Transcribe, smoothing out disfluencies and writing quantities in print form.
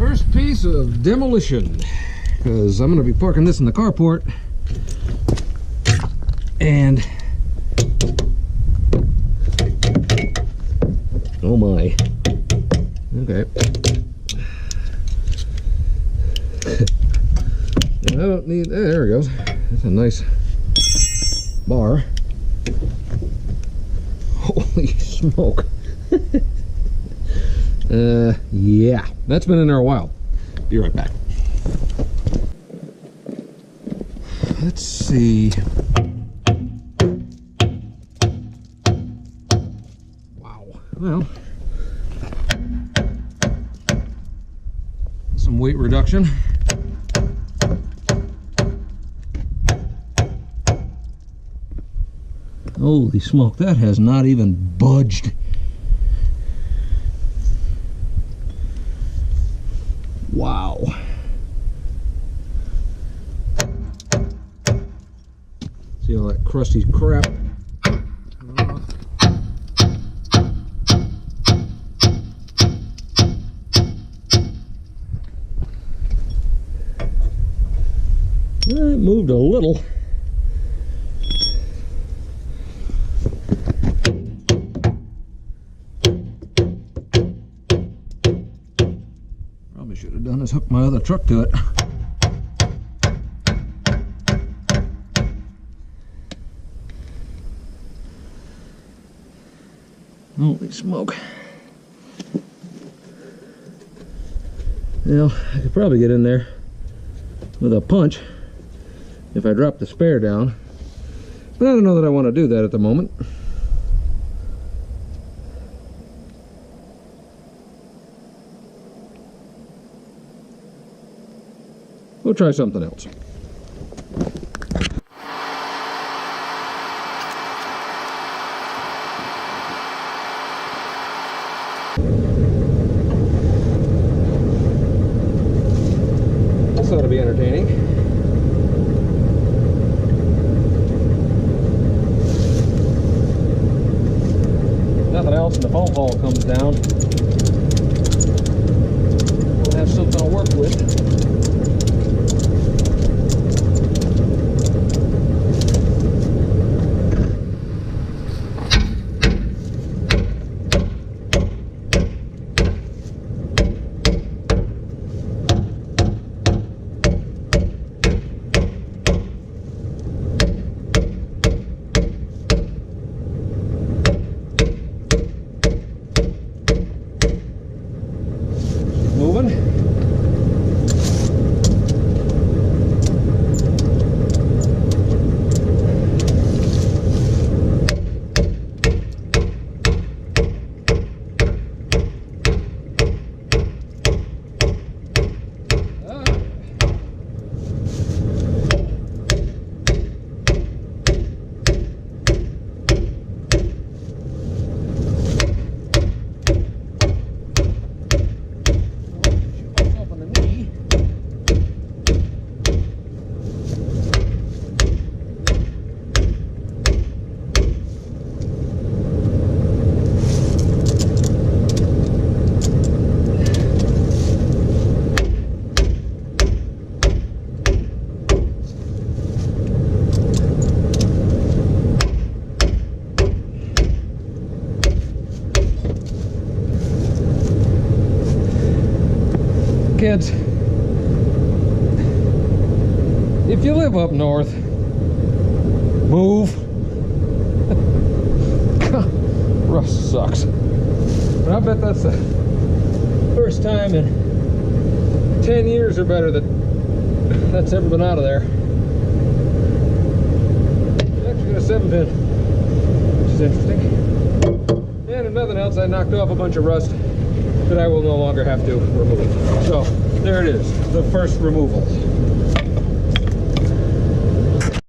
First piece of demolition, because I'm going to be parking this in the carport, and oh my, okay. I don't need, there it goes. That's a nice bar. Holy smoke. Yeah, that's been in there a while. Be right back. Let's see. Wow. Well, some weight reduction. Holy smoke, that has not even budged. Wow. See all that crusty crap? It moved a little. Probably should have done is hook my other truck to it. Holy smoke. Well, I could probably get in there with a punch if I drop the spare down, but I don't know that I want to do that at the moment. We'll try something else. This ought to be entertaining. Nothing else and the phone call comes down. We'll have something to work with. Kids, if you live up north, move. Rust sucks. But I bet that's the first time in 10 years or better that's ever been out of there. Actually got a 7-pin, which is interesting. And if nothing else, I knocked off a bunch of rust that I will no longer have to remove. So there it is, the first removal.